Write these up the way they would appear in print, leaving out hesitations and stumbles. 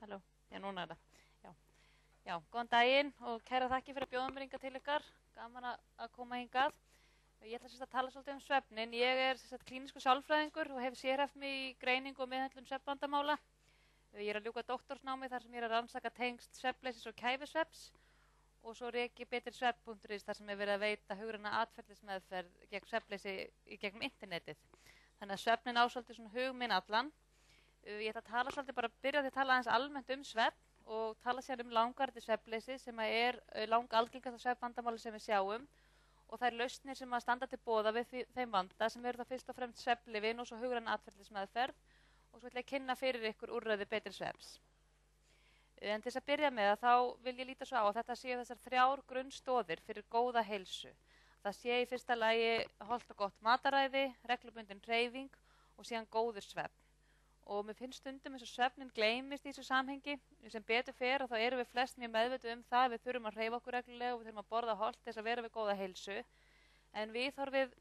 Halló, já núna er það. Já, já, góðan daginn og kæra þakki fyrir að bjóða mér hingað til ykkar. Gaman að koma hingað. Ég ætla að tala svolítið um svefnin. Ég er klínískur sálfræðingur og hef sérhæft mig í greiningu og meðhöndlun svefnvandamála. Ég er að ljúka doktorsnámi þar sem ég er að rannsaka tengsl svefnleysis og kæfisvefns og svo reki betirsvefn.is þar sem er verið að veita hugræna atferlismeðferð gegn svefnleysi í gegnum internetið. Þannig að svefnin á svolítið svona hug minn allan. Ég ætla að tala svolítið bara að byrja því að tala aðeins almennt um svefn og tala sér um langvarandi svefnleysi sem er langalgengasta svefnvandamáli sem við sjáum og þær lausnir sem að standa til boða við þeim vanda sem eru það fyrst og fremst svefnlyfin og svo hugræna atferlismeðferð og svo ætla ég að kynna fyrir ykkur úrræði betri svefns. En til þess að byrja með þá vil ég líta svo á að þetta séu þessar 3 grunnstoðir fyrir góða heilsu. Það sé í fyrsta lagi hollt og gott mataræði, reglubundin hreyfing og síðan góður svefn. Og mér finnst stundum eins og svefnin gleymist í þessu samhengi. Sem betur fer og þá erum við flest mjög meðvituð um það að við þurfum að hreyfa okkur reglulega og við þurfum að borða hollt til þess að vera við góða heilsu. En viðhorfið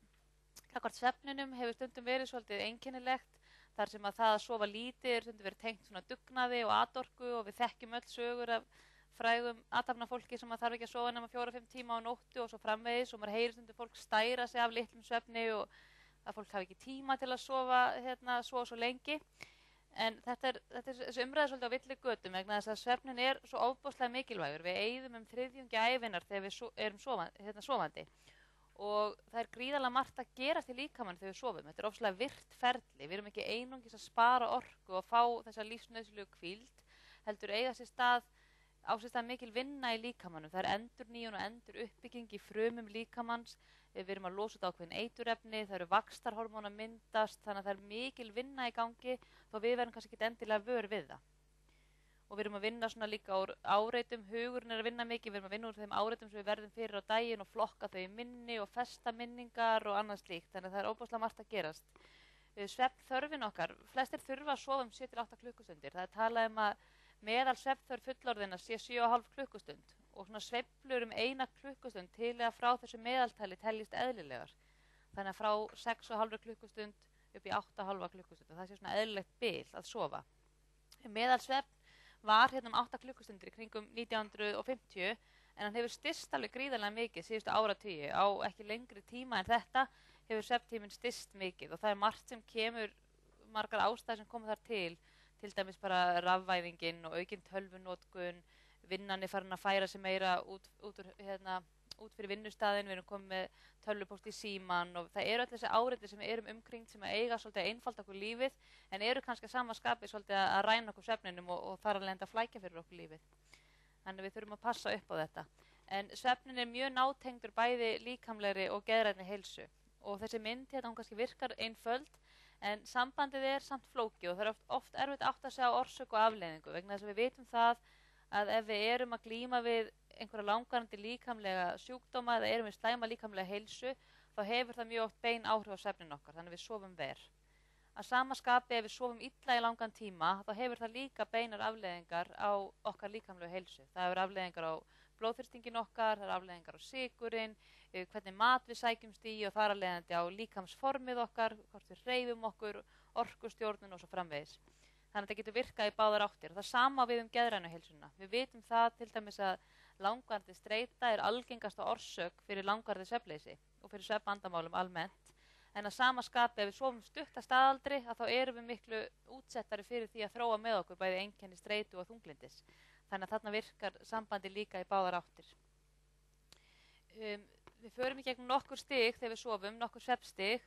gagnvart svefninum hefur stundum verið svolítið einkennilegt þar sem að það að sofa lítið er stundum verið tengt svona dugnaði og atorku og við þekkjum öll sögur af frægum athafnafólki sem að þarf ekki að sofa nema 4-5 tíma á nóttu og svo framvegis og maður heyrir stundum fólk stæra sig af litlum svefni og að fólk hafi ekki tíma til að sofa svo lengi. En þetta er þessi umræða svolítið á villi götum vegna þess að svefnin er svo ofboðslega mikilvægur. Við eyðum 1/3 ævinnar þegar við erum sofandi og það er gríðarlega margt að gerast í líkamann þegar við sofum. Þetta er ofslega virkt ferli. Við erum ekki einungis að spara orku og fá þessa lífsnauðsynlegu hvíld, heldur eiga sér stað mikil vinna í líkamannum. Það er endurnýjun og enduruppbygging í frumum líkamanns. Við erum að losa út ákveðin eiturefni, það eru vaxtarhormón að myndast, þannig að það er mikil vinna í gangi þó við verðum kannski ekki endilega vör við það. Og við erum að vinna svona líka úr áreitum, hugurinn er að vinna mikið, við erum að vinna úr þeim áreitum sem við verðum fyrir á daginn og flokka þau í minni og festa minningar og annað slíkt, þannig að það er óbúslega margt að gerast. Svefnþörfin okkar, flestir þurfa að sofa 7-8 klukkustundir. Það er talað um að meðal svefnþörf fullorðinna sé 7,5 klukkustund og svona sveiflur 1 klukkustund til eða frá þessu meðaltali teljist eðlilegar. Þannig að frá 6,5 klukkustund upp í 8,5 klukkustund og það sé svona eðlilegt bil að sofa. Meðal svefn var 8 klukkustundir í kringum 1950 en hann hefur styst alveg gríðarlega mikið síðustu áratugi. Á ekki lengri tíma en þetta hefur svefntíminn styst mikið og það er margt sem kemur, margar ástæður sem koma þar til dæmis bara rafvæðingin og aukin tölvunotkun, vinnan er farin að færa sig meira út fyrir vinnustaðin, við erum komið með tölvupóst í síman og það eru öll þessi áreiti sem við erum umkringt sem að eiga svolítið að einfalda okkur lífið en eru kannski að sama skapi svolítið að ræna okkur svefninum og þar að lenda að flækja fyrir okkur lífið. Þannig við þurfum að passa upp á þetta. En svefnin er mjög nátengdur bæði líkamlegri og geðrænni heilsu og þessi mynd hún kannski virkar einföld en sambandið er samt flókið og það er oft erfitt átt að segja á orsök og afleiðingu vegna þess að við vitum það að ef við erum að glíma við einhverja langvarandi líkamlega sjúkdóma eða erum við slæma líkamlega heilsu þá hefur það mjög oft bein áhrif á svefnin okkar, þannig að við sofum verr. Að sama skapi ef við sofum illa í langan tíma þá hefur það líka beinar afleiðingar á okkar líkamlega heilsu. Það hefur afleiðingar á blóðþrýstingin okkar, það hefur afleiðingar á sykurinn, hvernig mat við sækjumst í og þar afleiðandi á líkamsformið okkar, hvort við hreyfum okkur, orkustjórnun og svo framvegis. Þannig að þetta getur virkað í báðar áttir og það sama við geðrænu heilsuna. Við vitum það til dæmis að langvarandi streita er algengasta orsök fyrir langvarandi svefnleysi og fyrir svefnvandamálum almennt. En að sama skapi ef við sofum stutt að staðaldri að þá erum við miklu útsettari fyrir því að þróa með okkur bæði einkenni streitu og þunglyndis. Þannig að þarna virkar sambandi líka í báðar áttir. Við förum í gegnum nokkur stig þegar við sofum, nokkur svefnstig.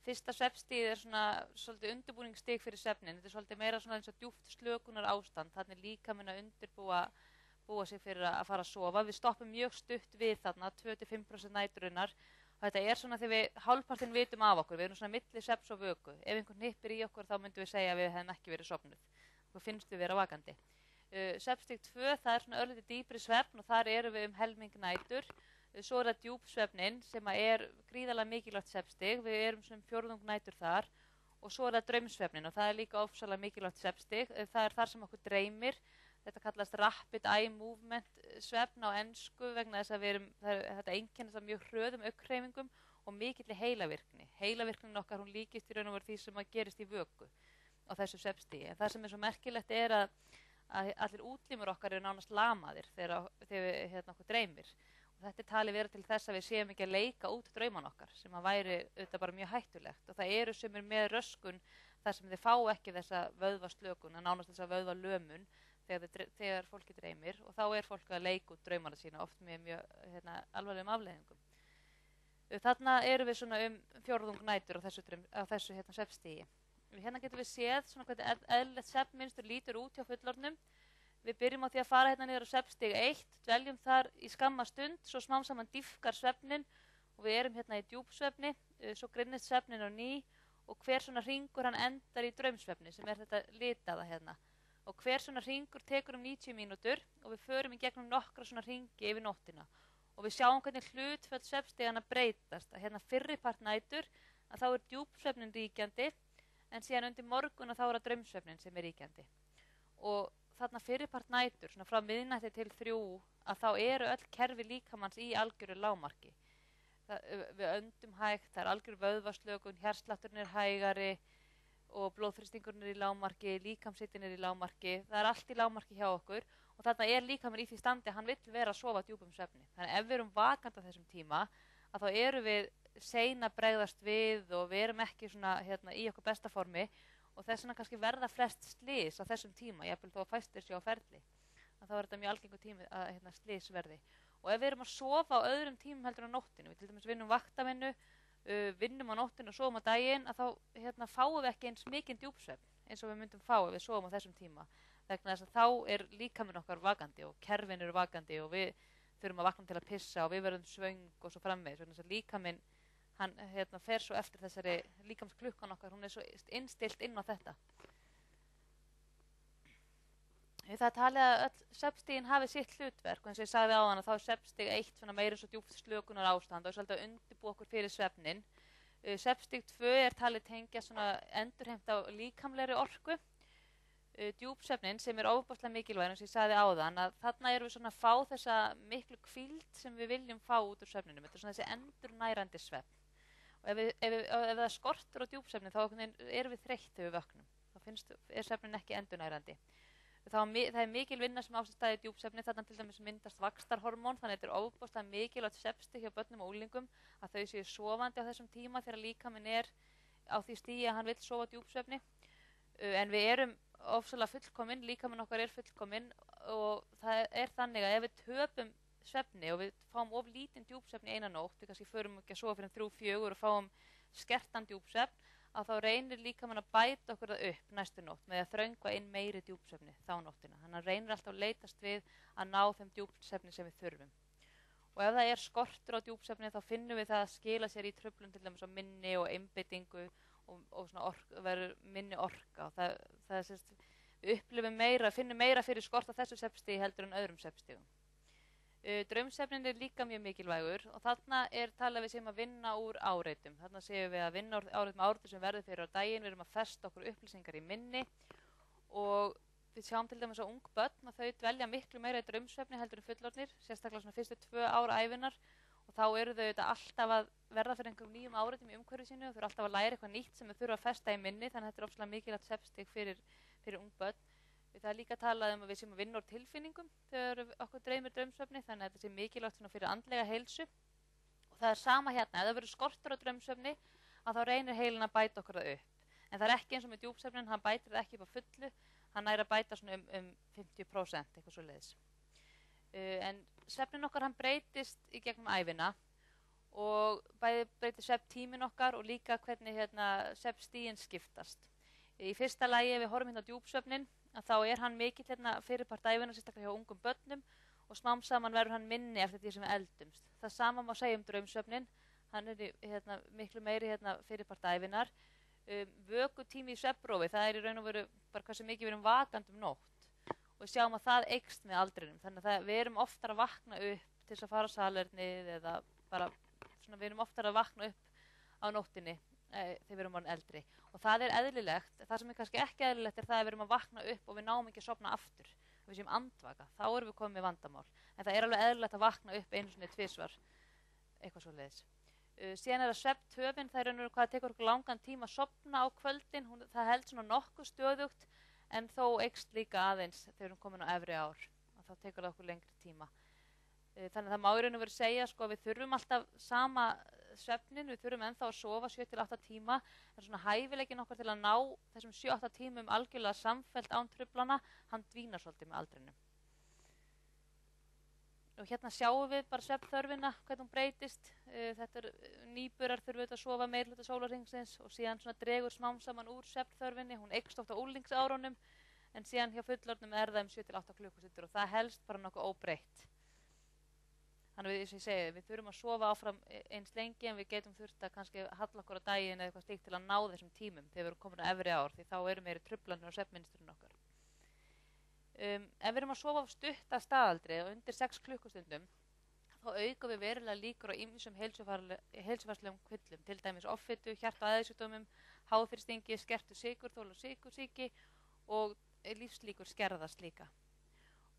Fyrsta svefnstigið er svona svolítið undirbúningsstig fyrir svefnin. Þetta er svolítið meira svona eins og djúpt slökunar ástand. Þannig líkaminn að undirbúa sig fyrir að fara að sofa. Við stoppum mjög stutt við þarna, 2-5% næturinnar. Og þetta er svona þegar við hálfpartinn vitum af okkur. Við erum svona milli svefns og vöku. Ef einhvern hnippir í okkur þá myndum við segja að við hefum ekki verið sofnuð. Þá finnst við vera vakandi. Svefnstig 2, það er svona örlítið dýpri svefn og þar erum við helming nætur. Svo er það djúpsvefnin sem er gríðarlega mikilvægt svefnstig. Við erum svona 4 nætur þar. Og svo er það draumsvefnin og það er líka ofsalega mikilvægt svefnstig. Það er þar sem okkur dreymir. Þetta kallast rapid eye movement svefn á ensku vegna þess að þetta einkennist af mjög hröðum augnhreyfingum og mikilli heilavirkni. Heilavirknin okkar hún líkist í raun og veru því sem að gerist í vöku á þessu svefnstigi. En það sem er svo merkilegt er að allir útlimur okkar eru nánast lamaðir þegar við okkur dreymir. Og þetta er talið vera til þess að við séum ekki að leika út drauman okkar, sem að væri auðvitað bara mjög hættulegt. Og það eru sumir með röskun þar sem þið fá ekki þessa vöðvaslökun, að nánast þessa vöðvalömun þegar fólki dreymir, og þá er fólk að leika út draumana sína oft með mjög alvarlegum afleiðingum. Þarna erum við svona fjórðung nætur á þessu svefnstigi. Hérna getum við séð svona hvernig eðlilegt svefnmynstur lítur út hjá fullorðnum. Við byrjum á því að fara hérna niður á svefnstig 1, dveljum þar í skamma stund, svo smám saman dýpkar svefnin og við erum hérna í djúpsvefni, svo grinnist svefnin á ný og hver svona hringur hann endar í draumsvefni sem er þetta litaða hérna. Og hver svona hringur tekur 90 mínútur og við förum í gegnum nokkra svona hringi yfir nóttina. Og við sjáum hvernig hlutföll svefnstigana breytast. Að hérna fyrripart nætur að þá er djúpsvefnin ríkjandi, en síðan undir morgun að þá er að draumsvefnin sem er ríkjandi. Og þarna fyrripart nætur, svona frá miðnætti til 3, að þá eru öll kerfi líkamanns í algjöru lágmarki. Við öndum hægt, það er algjör vöðvaslökun, hjartslátturinn er hægari og blóðþrýstingurinn er í lágmarki, líkamshitinn er í lágmarki, það er allt í lágmarki hjá okkur og þarna er líkaminn í því standi að hann vill vera að sofa djúpum svefni. Þannig ef við erum vakandi á þessum tíma, að þá erum við seina bregðast við og við erum ekki svona, í okkur besta formi og þess vegna kannski verða flest slys á þessum tíma, jafnvel þó að fæstir sér á ferli. Þá er þetta mjög algengur tími að slys verði. Og ef við erum að sofa á öðrum tímum heldur á nóttinu, við til dæmis vinnum vaktavinnu, vinnum á nóttinu og sofum á daginn, að þá fáum við ekki eins mikinn djúpsvefn eins og við myndum fá ef við sofum á þessum tíma. Vegna þess að þá er líkaminn okkar vakandi og kerfin eru vakandi og við þurfum að vakna til að pissa og við verðum svöng og svo framvegis. Vegna þess að líkaminn, hann fer svo eftir þessari líkamsklukkan okkar, hún er svo innstilt inn á þetta. Það er talið að öll svefnstigin hafi sitt hlutverk og eins og ég sagði áðan að þá er svefnstig 1 svona meira svo djúpt slökunar ástand og er svolítið að undirbúa okkur fyrir svefnin. Svefnstig 2 er talið tengja svona endurheimt á líkamlegri orku. Djúpsvefnin sem er ofboðslega mikilvægur eins og ég sagði áðan að þarna erum við svona að fá þessa miklu hvíld sem við viljum fá út úr svefninum. Þetta er svona þessi endurnærandi svefn. Og ef það skortur á djúpsvefnin þá erum við þreytt þegar við vöknum. Þá er svefnin ekki endurnærandi. Það er mikil vinna sem á sér stað í djúpsvefni, þarna til dæmis myndast vaxtarhormón, þannig að þetta er ofboðslega mikilvægt svefnstig hjá börnum og úlingum að þau séu sofandi á þessum tíma þegar líkaminn er á því stigi að hann vill sofa djúpsvefni. En við erum ofsalega fullkomin, líkaminn okkar er fullkomin og það er þannig að ef við töpum svefni og við fáum of lítinn djúpsvefni eina nótt, við kannski förum ekki að sofa fyrir 3-4 og fáum skertan djúpsvefn, að þá reynir líkaminn að bæta okkur það upp næstu nótt með að þröngva inn meiri djúpsvefni þá nóttina. Þannig að reynir alltaf að leitast við að ná þeim djúpsvefni sem við þurfum. Og ef það er skortur á djúpsvefni þá finnum við það að skila sér í truflun til dæmis á minni og einbeitingu og svona verður minni orka. Við upplifum meira, finnum meira fyrir skort á þessu svefnstigi heldur en öðrum svefnstigum. Draumsvefnin er líka mjög mikilvægur og þarna er talað við sem að vinna úr áreitum. Þarna séum við að vinna áreitum áreitum sem verður fyrir á daginn, við erum að festa okkur upplýsingar í minni og við sjáum til dæmis á ung börn að þau dvelja miklu meira í draumsvefni heldur en fullorðnir, sérstaklega svona fyrstu 2 ár ævinnar og þá eru þau alltaf að verða fyrir einhverjum nýjum áreitum í umhverfi sínu og þau eru alltaf að læra eitthvað nýtt sem þau þurfa að festa í minni, þannig að þetta er ofsalega mikilvægt svefnstig fyrir ung börn. Það er líka talað að við séum að vinna úr tilfinningum þegar okkur dreymir draumsvefni, þannig að þetta sé mikilvægt fyrir andlega heilsu. Og það er sama hérna, ef það verður skortur á draumsvefni, að þá reynir heilin að bæta okkur það upp. En það er ekki eins og með djúpsvefnin, hann bætir það ekki upp á fullu, hann nær að bæta svona 50%, eitthvað svoleiðis. En svefnin okkar hann breytist í gegnum ævina og bæði breytir svefntíminn okkar og líka hvernig svefnstigin skiptast. Í fyrsta lagi ef við horfum hérna á djúpsvefnin, að þá er hann mikill fyrirpart ævinnar, sérstaklega hjá ungum börnum og smám saman verður hann minni eftir því sem við eldumst. Það sama má segja draumsvefnin, hann er miklu meiri fyrirpart ævinnar. Vökutími í svefnrofi, það er í raun og veru bara hversu mikið við erum vakandi nótt og við sjáum að það eykst með aldrinum, þannig að við erum oftar að vakna upp til þess að fara á salernið eða bara svona, við erum oftar að vakna upp á nóttinni þegar við erum orðin eldri og það er eðlilegt. Það sem er kannski ekki eðlilegt er það að við erum að vakna upp og við náum ekki að sofna aftur, við séum andvaka, þá erum við komið með vandamál, en það er alveg eðlilegt að vakna upp einu sinni 2 svar, eitthvað svoleiðis. Síðan er það svefntöfin, það er hvað tekur okkur langan tíma að sofna á kvöldin, það held svona nokkuð stöðugt en þó eykst líka aðeins þegar við erum komin á efri ár, og þá tekur það okkur lengri tíma. Þannig að það má í raun og veru segja sko, að við þurfum alltaf sama svefnin, við þurfum ennþá að sofa 7 til 8 tíma, en svona hæfileikin okkar til að ná þessum 7-8 tímum algjörlega samfellt án truflana, hann dvínar svolítið með aldrinum. Og hérna sjáum við bara svefnþörfina, hvernig hún breytist. Þetta nýburar þurfum við að sofa meirhluta sólarhringsins og síðan svona dregur smám saman úr svefnþörfinni. Hún eykst oft á unglingsárunum, en síðan hjá fullorðnum það 7 til 8 klukkustundir og það helst bara nokkuð óbreytt. Þannig að eins og ég segi, við þurfum að sofa áfram eins lengi en við getum þurft að kannski halla okkur á daginn eða eitthvað slíkt til að ná þessum tímum þegar við erum komin á efri ár, því þá eru meiri truflanir á svefnmynsturinn okkar. Ef við erum að sofa á stutta staðaldri og undir 6 klukkustundum, þá aukum við verulega líkur á ýmsum heilsufarslegum kvillum, til dæmis offitu, hjarta- og æðasjúkdómum, háþrýstingi, skertu sykurþol og sykursýki og lífslíkur skerðast líka.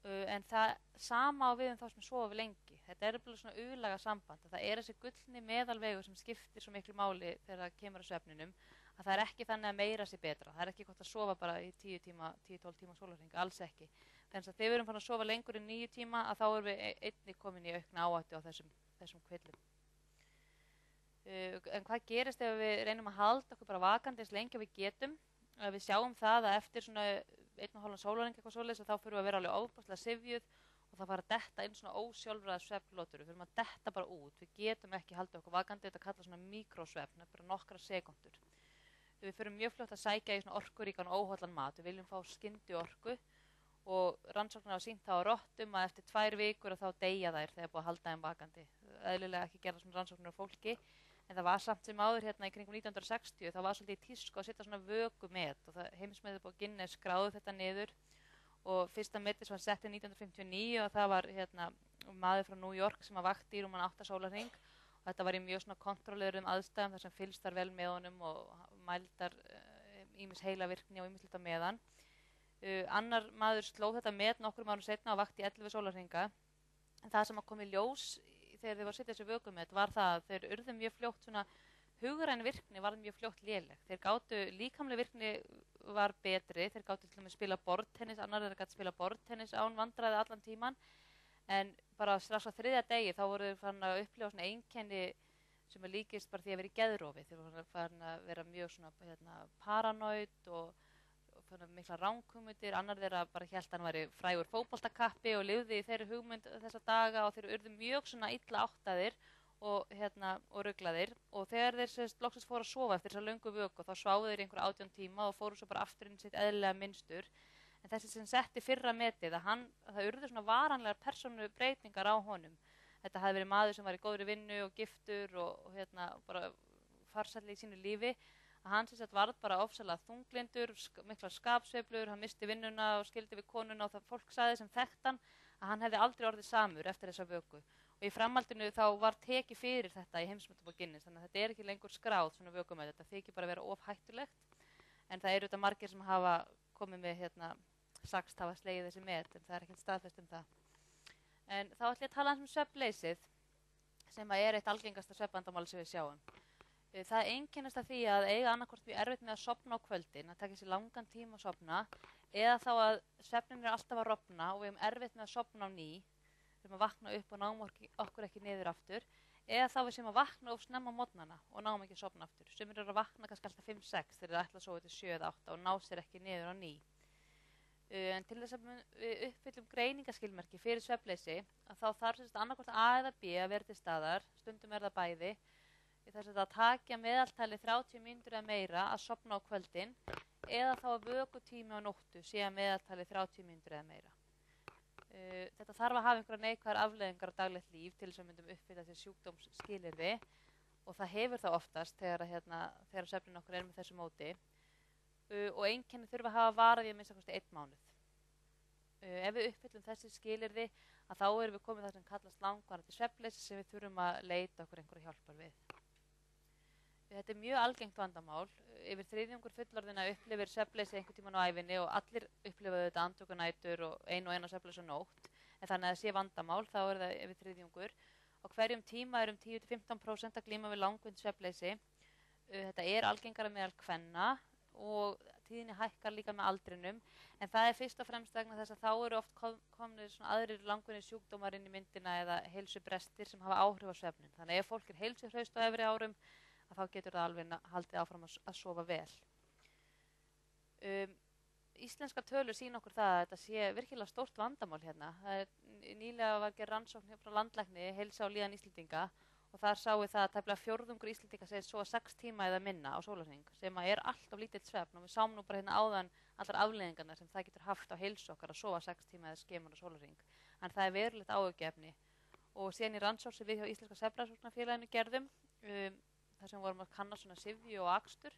En það sama á við þá sem sofa lengi. Þetta er bara svona ulaga samband. Það er þessi gullni meðalvegur sem skiptir svo miklu máli þegar það kemur að svefninum, að það er ekki þannig að meira sé betra. Það er ekki gott að sofa bara í 10-12 tíma sólarhring, alls ekki. Þannig að þegar við erum fann að sofa lengur en 9 tíma, að þá erum við einnig komin í aukna áhættu á þessum kvillum. En hvað gerist ef við reynum að halda okkur bara vakandi eins lengi að við getum? Við sjáum það að eftir svona 1,5 sólarhring eitthvað svoleiðis, þá fyrir við að vera alveg ofboðslega syfjuð og það fara að detta inn svona ósjálfráða svefnlotur. Við fyrir að detta bara út. Við getum ekki haldið okkur vakandi, þetta kalla svona mikrosvefn, bara nokkra sekúndur. Við fyrir mjög fljótt að sækja í svona orkuríkan og óhollan mat. Við viljum fá skyndiorku og rannsóknir hafa sýnt það á rottum að eftir 2 vikur þá deyja þær þegar búið að halda þeim vakandi. Eðlilega ekki gera svona rannsóknir á fólki, en það var samt sem áður hérna í kringum 1960, það var svolítið í tísku að setja svona vökumet og það heimsmetið búið Guinness skráði þetta niður og fyrsta metið sem var settið 1959 og það var hérna maður frá New York sem var vakti í rúman 8 sólarhring og þetta var í mjög svona kontrolleruðum aðstæðum þar sem fylgst var vel með honum og mældar ýmis heilavirkni og ýmislegt á meðan. Annar maður sló þetta met nokkrum árum seinna og vakti í 11 sólarhringa, en það sem kom í ljós þegar þið var að setja þessu vökumet var það að þeir urðu mjög fljótt svona hugræn virkni var mjög fljótt léleg. Þeir gátu líkamleg virkni var betri, þeir gátu til og með spila borðtennis, annar þeir gátu spila borðtennis án vandræði allan tíman, en bara strax á 3. degi þá voru þeir farin að upplifa svona einkenni sem er líkist bara því að vera í geðrofi. Þeir voru farin að vera mjög svona paranoid og mikla ranghumundir, annar þeirra bara hélt hann væri frægur fótboltakappi og lifði í þeirri hugmynd þessa daga og þeir urðu mjög svona illa áttaðir og ruglaðir og þegar þeir loksins fóru að sofa eftir þessa löngu vöku þá sváðu þeir í einhverja 18 tíma og fóru svo bara aftur inn sitt eðlilega minnstur, en þessi sem setti fyrra metið að það urðu svona varanlegar persónu breytingar á honum. Þetta hafði verið maður sem var í góðri vinnu og giftur og bara farsælli í sínu lífi, að hann sem sagt varð bara ofsalega þunglindur, miklar skapsveiflur, hann misti vinnuna og skildi við konuna og það fólk sagði sem þekkt hann að hann hefði aldrei orðið samur eftir þessa vöku. Og í framhaldinu þá var tekið fyrir þetta í heimsmetum og Guinness, þannig að þetta er ekki lengur skráð svona vökumætt, þetta þykir bara vera of hættulegt, en það eru þetta margir sem hafa komið með sagst hafa slegið þessi met, en það er ekkert staðfest um það. En þá ætlum ég að tala um svefnleysið, sem er eitt algengasta svefnvandamál sem við sjáum. Það einkennist að því að eiga annarkvort mjög erfitt með að sofna á kvöldin, að taka sér langan tíma að sofna, eða þá að svefnin er alltaf að rofna og við erum erfitt með að sofna á ný, við erum að vakna upp og náum okkur ekki niður aftur, eða þá við sem að vakna of snemma á morgnana og náum ekki að sofna aftur. Sumir eru að vakna kannski alltaf 5-6 þegar þeir ætla að sofa til 7-8 og ná sér ekki niður á ný. En til þess að við uppfyllum greiningaskilmerki fyrir svefnleysi, að þá þarf annarkvort A eða B að vera til staðar, stundum er það bæði, þess að takja meðaltali 30 mínútur eða meira að sofna á kvöldin eða þá að vökutími á nóttu sé að meðaltali 30 mínútur eða meira. Þetta þarf að hafa einhverja neikvæðar afleiðingar á daglegt líf til þess að myndum uppfylla þessi sjúkdómsskilyrði og það hefur það oftast þegar svefnin okkur er með þessu móti og einkenni þurfa að hafa varað í að minnsta kosti 1 mánuð. Ef við uppfyllum þessi skilyrði að þá erum við komið það sem kallast langvarandi svefnleysi sem við þurfum að leita okkur einhverja hjálpar við. Þetta er mjög algengt vandamál. Yfir 3/4 fullorðinna upplifir svefnleysi einhvern tímann á ævinni og allir upplifa þetta andvökunætur og eina svefnleysi á nótt. En þannig að það sé vandamál, þá er það yfir 3/4. Á hverjum tíma er 10-15% að glíma við langvinnt svefnleysi. Þetta er algengara meðal kvenna og tíðni hækkar líka með aldrinum, en það fyrst og fremst vegna þess að þá eru oft komnir svona aðrir langvinnir sjúkdómar inn í myndina eða heilsubrestir sem hafa áhrif á svefnin. Þannig að ef fólk heilsuhraust á efri árum, að þá getur það alveg haldið áfram að sofa vel. Íslenska tölur sýna okkur það að þetta sé virkilega stórt vandamál hérna. Nýlega var gerð rannsókn frá landlækni, heilsa og líðan Íslendinga, og þar sáu það að tæplega fjórðungur Íslendinga segir sofa 6 tíma eða minna á sólarhring, sem allt of lítill svefn, og við sáum nú bara hérna áðan allar afleiðingarnar sem það getur haft á heilsu okkar að sofa 6 tíma eða skemur á sólarhring. En það verulegt áhugaefni. Og síðan í rannsókn sem við hjá Íslenska Svefnrannsóknarfélaginu gerðum, þar sem vorum að kanna svona syfju og akstur,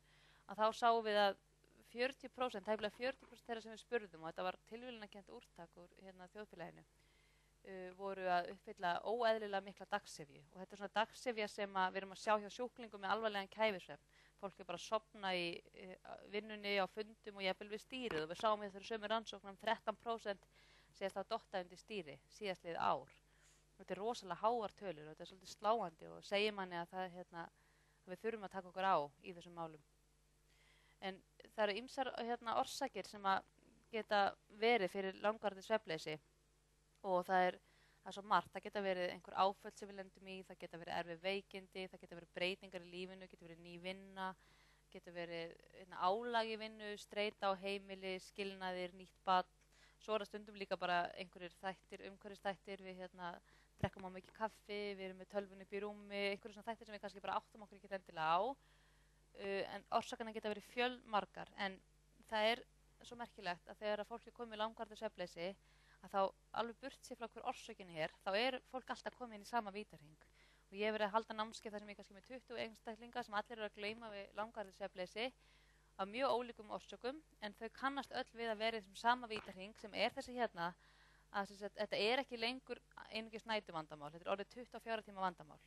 að þá sáum við að 40%, tæplega 40% þeirra sem við spurðum, og þetta var tilviljunarkennt úrtak úr hérna þjóðfélaginu, voru að uppfylla óeðlilega mikla dagsyfju. Og þetta svona dagsyfja sem við erum að sjá hjá sjúklingum með alvarlegan kæfisvefn. Fólk bara að sofna í vinnunni, á fundum og jafnvel við stýrið, og við sáum í þessari sömu rannsóknum 13% segist þá dotta undir stýri síðastliðið ár. Þetta rosalega háar tölur og þetta svolítið sláandi og segir manni að að við þurfum að taka okkur á í þessum málum. En það eru ýmsar orsakir sem að geta verið fyrir langvarandi svefnleysi, og það er svo margt. Það geta verið einhver áföll sem við lendum í, það geta verið erfið veikindi, það geta verið breytingar í lífinu, geta verið ný vinna, geta verið álag í vinnu, streita á heimili, skilnaðir, nýtt barn. Svo er það stundum líka bara einhverjir þættir, umhverfisþættir, við drekkum á mikið kaffi, við erum með tölvun upp í rúmi, einhverjir svona þættir sem við kannski bara áttum okkur ekki endilega á. En orsakana geta verið fjölmargar, en það er svo merkilegt að þegar fólk komið í langvarandi svefnleysi, að þá alveg burt sér frá hver orsökin þá fólk alltaf komið inn í sama vítahring. Og ég hef verið að halda námskeið þar sem ég kannski með 20 einstaklinga sem allir eru að gleyma við langvarandi svefnleysi af mjög ólíkum orsökum, en þau kannast öll við að vera í þessum sama vítahring sem þessi hérna, að þetta ekki lengur einungis nætuvandamál, þetta orðið 24 tíma vandamál,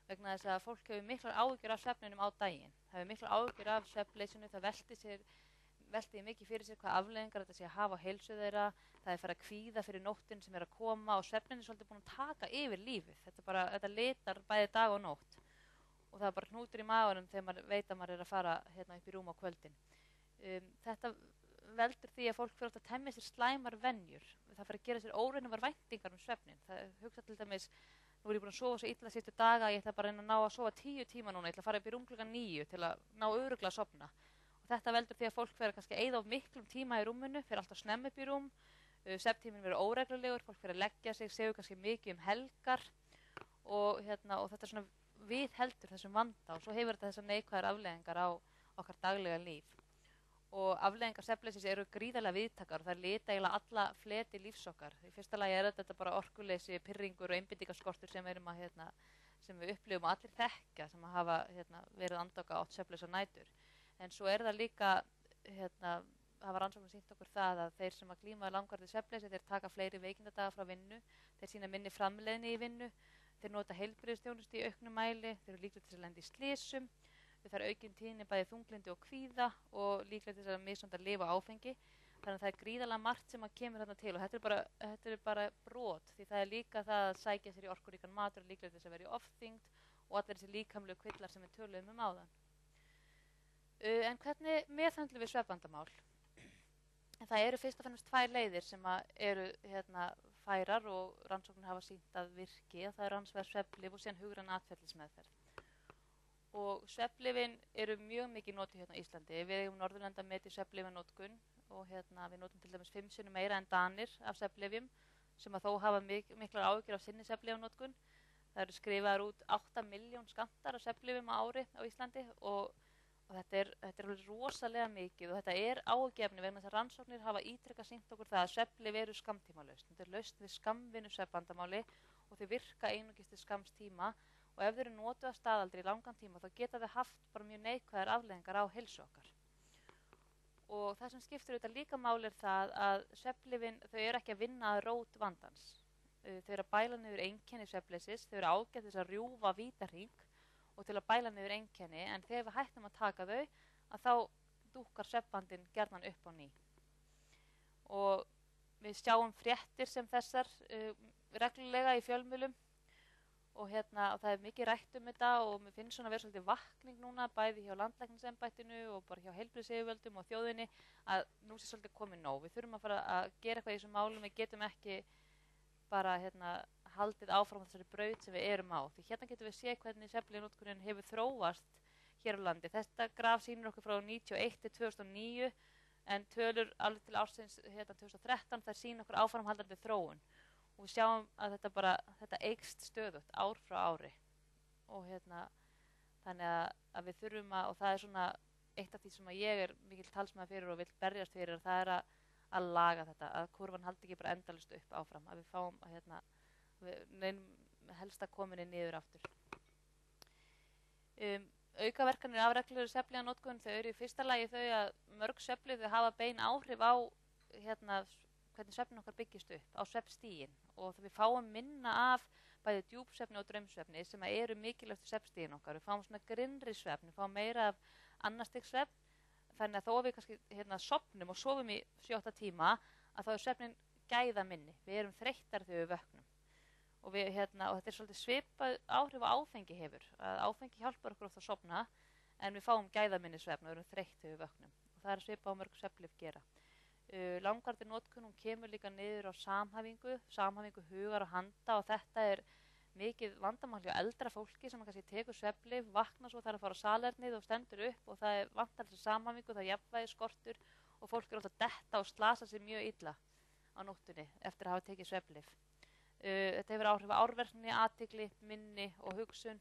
vegna þess að fólk hefur miklar áhyggjur af svefninum á daginn, það hefur miklar áhyggjur af svefnleysinu, það velti mikið fyrir sér hvað afleiðingar þetta sé að hafa á heilsu þeirra, það farið að kvíða fyrir nóttin sem að koma, og svefnin svolítið búin að taka yfir lífið. Þetta litar bæði dag og nótt, og það er bara hnútur í maganum þegar maður veit að maður að fara upp í rúm á kvöldin. Þetta veldur því að fólk fyrir að temja sér slæmar venjur. Það fyrir að gera sér óraunhæfar væntingar svefnin. Það hugsa til dæmis, nú ég búin að sofa svo illa síðustu daga, ég ætla bara að ná að sofa 10 tíma núna, ég ætla að fara upp í rúm klukkan 9 til að ná örugglega að sofna. Þetta veldur því að fólk fyrir kannski að eyða of miklum tíma í rúminu, fyrir alltaf snemm upp í rúm, svefntíminn verður óreglulegur, fólk fyrir að leggja sig, sefur kannski mikið helgar, og þetta svona viðheldur þessum vanda, og svo hefur þetta þessar neikvæðar afleiðingar á okkar daglega líf. Og afleiðingar svefnleysis eru gríðarlega viðtakar, og það lita eiginlega alla fleti lífs okkar. Í fyrsta lagi þetta bara orkuleysi, pirringur og einbeitingarskortur sem við upplifum og allir þekkja sem að hafa verið andvaka átt svefnlausar nætur. En svo það líka, hafa rannsóknir sýnt okkur það að þeir sem að glíma langvarandi svefnleysi, þeir taka fleiri veikindadaga frá vinnu, þeir sýna minni framleiðni í vinnu, þeir nota heilbrigðisþjónustu í auknum mæli, þeir eru líklegir til að lenda í slysum, það er aukin tíðni bæði þunglyndi og kvíða og líklegir til að misnota lyf og áfengi. Þannig að það er gríðarlega margt sem að kemur þarna til, og þetta er bara brot, því það er líka það að sækja sér í orkuríkan matur, líklegir til að vera í ofþyngd og allir þessi líkamlegu kvillar sem við töluðum áðan. En hvernig meðhöndlum við svefnvandamál? Það eru fyrst og fremst 2 leiðir sem eru færar og rannsóknir hafa sýnt að virki, og það er annars vegar svefnlyf og síðan hugræn atferlismeðferð. Og svefnlyfin eru mjög mikið notuð hérna á Íslandi. Við eigum Norðurlandamet í svefnlyfjanotkun, og við notum til dæmis 5 sinnum meira en Danir af svefnlyfjum, sem að þó hafa miklar áhyggjur af sinni svefnlyfjanótkun. Það eru skrifaðar út 8 milljón skammtar af svefnlyfjum á ári á Íslandi, og þetta er alveg rosalega mikið, og þetta er áhugaefni vegna þess að rannsóknir hafa ítrekað sýnt okkur það að svefnlyf eru skammtímalausn. Þetta er lausn við skammvinnu svefnvandamáli, og þau virka einungis til skamms tíma, og ef þau eru notuð að staðaldri í langan tíma þá geta þau haft bara mjög neikvæðar afleiðingar á heilsu okkar. Og það sem skiptir auðvitað líka máli það að svefnlyfin, þau eru ekki að vinna að rót vandans. Þau eru að bæla niður einkenni svefnleysis, þau eru ágætt þess að rjúfa vítahring og til að bæla niður einkenni, en þegar við hættum að taka þau, að þá dúkkar svefnvandinn gjarnan upp á ný. Og við sjáum fréttir sem þessar reglulega í fjölmiðlum, og það er mikið rætt þetta og mér finnst svona að vera svolítið vakning núna bæði hjá landlæknisembættinu og bara hjá heilbrigðisyfirvöldum og þjóðinni að nú sé svolítið komið nóg. Við þurfum að fara að gera eitthvað í þessum málum, við getum ekki bara haldið áfram þessari braut sem við erum á. Því hérna getum við séð hvernig svefnlyfjanotkunin hefur þróast hér á landi. Þetta graf sýnir okkur frá 1991 til 2009 en tölur alveg til ársins 2013 þær sýna okkur áframhaldandi þróun. Og við sjáum að þetta eykst stöðugt ár frá ári og þannig að við þurfum og það er svona eitt af því sem að ég er mikill talsmaður fyrir og vill berjast fyrir það er að laga þetta, að kurvan haldi ekki bara endalaust upp áfram, að við fáum við reynum helst að kominni niður aftur. Aukaverkanir af reglulegri svefnlyfjanotkun þau eru í fyrsta lagi þau að mörg svefnlyf þau hafa bein áhrif á hvernig svefnin okkar byggist upp á svefnstigin og við fáum minna af bæði djúpsvefni og draumsvefni sem eru mikilvægt fyrir svefnstigin okkar. Við fáum svona grynnri svefn, við fáum meira af annars stigs svefn, þannig að þó við kannski sofnum og sofum í 7-8 tíma að þá er svefnin gæða minni. Við erum þreyttar þegar við vöknum og og þetta er svolítið svipað áhrif á áfengi hefur. Áfengi hjálpar okkur oft að sofna en við fáum gæða minni svefn og erum þreytt þegar við vöknum og það er svipað á mörg svefnlyf gera. Langvarandi notkun kemur líka niður á samhæfingu hugar og handa og þetta er mikið vandamál hjá eldra fólki sem kannski tekur svefnlyf, vaknar svo þarf að fara á salernið og stendur upp og það vantar þessi samhæfingu, það er jafnvægi skortur og fólk er alltaf detta og slasa sig mjög illa á nóttunni eftir að hafa tekið svefnlyf. Þetta hefur áhrif á árverkni, athygli, minni og hugsun.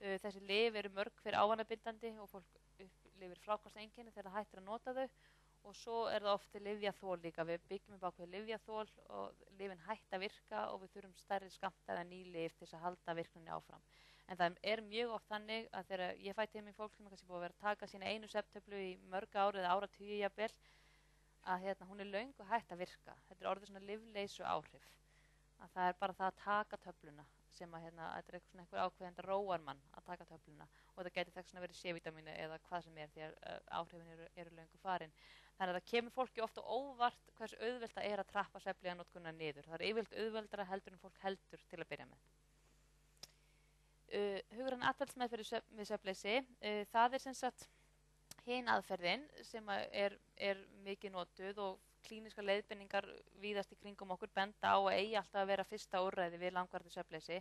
Þessi lyf eru mörg fyrir ávanabindandi og fólk upplifir fráhvarfseinkenni þegar það hættir að nota þau. Og svo er það ofta lyfjaþol líka, við byggjum upp ákveðið lyfjaþol og lyfin hætta að virka og við þurfum stærri skammta eða ný lyf til þess að halda virkninni áfram. En það er mjög oft þannig að þegar ég fæ til mig fólk sem kannski búið að vera að taka sína einu svefntöflu í mörg ár eða áratugi jafnvel, að hún er löngu hætt að virka. Þetta er orðið svona lyfleysu áhrif. Að það er bara það að taka töfluna sem þetta er einhver ákveðenda róar mann að taka töfluna og það gæti þess að vera C-vítamínu eða hvað sem er því að áhrifin eru löngu farin. Þannig að það kemur fólki ofta óvart hversu auðvelt það er að trappa svefnlyfjanotkuna niður. Það er yfirleitt auðveldara heldur en fólk heldur til að byrja með. Hugræn atferlismeðferð við svefnleysi, það er sem sagt hin aðferðin sem er mikið notuð og klíniskar leiðbeiningar víðast í kringum okkur benda á að eigi alltaf að vera fyrsta úrræði við langvarandi svefnleysi.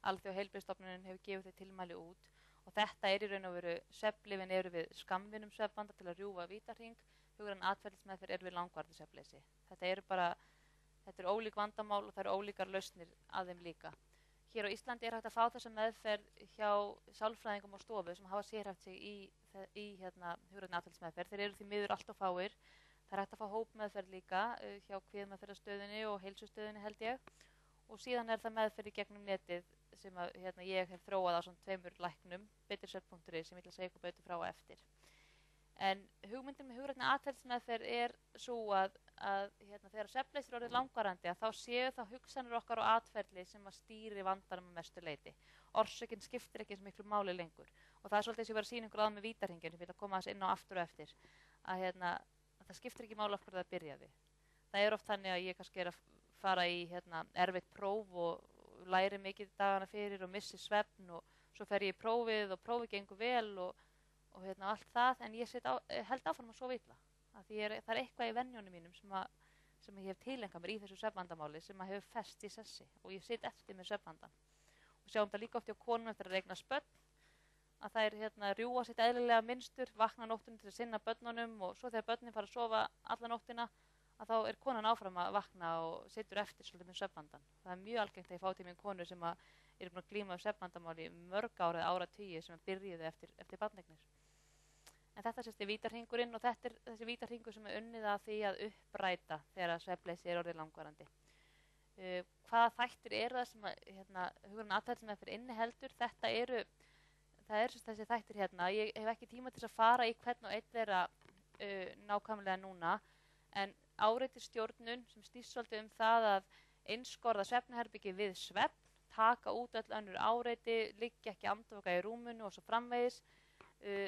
Alþjóðaheilbrigðisstofnunin hefur gefið þau tilmæli út og þetta er í raun og veru svefnlyfin eru við skammvinnum svefnvanda til að rjúfa vítahring. Hugræn atferlismeðferð er við langvarandi svefnleysi. Þetta er ólík vandamál og það eru ólíkar lausnir að þeim líka. Hér á Íslandi er hægt að fá þessa meðferð hjá sálfræðingum og stofu sem hafa sérhæft sig í hugræn atferlismeðferð. Þeir eru því miður allt of fáir. Það er hægt að fá hópmeðferð líka hjá kvíðameðferðarstöðinni og heilsustöðinni held ég. Og síðan er það meðferð í gegnum netið sem ég hef þróað á svona 2 læknum, betursvefn.is sem ég ætla að segja ykkur betur frá eftir. En hugmyndin með hugrænni atferlismeðferð er svo að þegar svefnleysi er orðið langvarandi að þá séu það hugsanir okkar og atferli sem að stýri vandanum að mestu leyti. Orsökin skiptir ekki eins miklu máli lengur. Og það er svolítið sem ég var að sýna ykkur með vítahringinn sem ég ætla að koma aðeins inn á aftur og eftir. Að það skiptir ekki máli af hverju það byrjaði. Það er oft þannig að ég kannski er að fara í erfitt próf og læri mikið dagana fyrir og missi svefn og svo fer ég í prófið og prófið gengur vel og allt það, en ég held áfram að sofa illa. Því það er eitthvað í venjónum mínum sem ég hef tilengað mér í þessu svefnvandamáli sem hefur fest í sessi og ég sit eftir með svefnvandan. Og sjáum það líka oft hjá konum eftir að eignast börn, að þær rjúa sitt eðlilega mynstur, vakna nóttunni til að sinna börnunum og svo þegar börnin fara að sofa alla nóttina, að þá er konan áfram að vakna og situr eftir svolítið með svefnvandan. Það er mjög algengt að ég fá til mín konur sem eru búin að glíma um svefnvandamáli mörg ár eða áratugi sem byrjuðu eftir barneignir. En þetta sést í vítahringurinn og þetta er þessi vítahringur sem er unnið að því að uppræta þegar svefnleysi er orðið langvarandi. Hvaða þættir eru það sem hugræn atferlismeðferð inniheldur? Það er þessi þættir hérna. Ég hef ekki tíma til að fara í hvern og einn þeirra nákvæmlega núna, en áreitisstjórnun sem snýst svolítið það að einskorða svefnherbergi við svefn, taka út öll önnur áreiti, liggja ekki andvaka í rúminu og svo framvegis.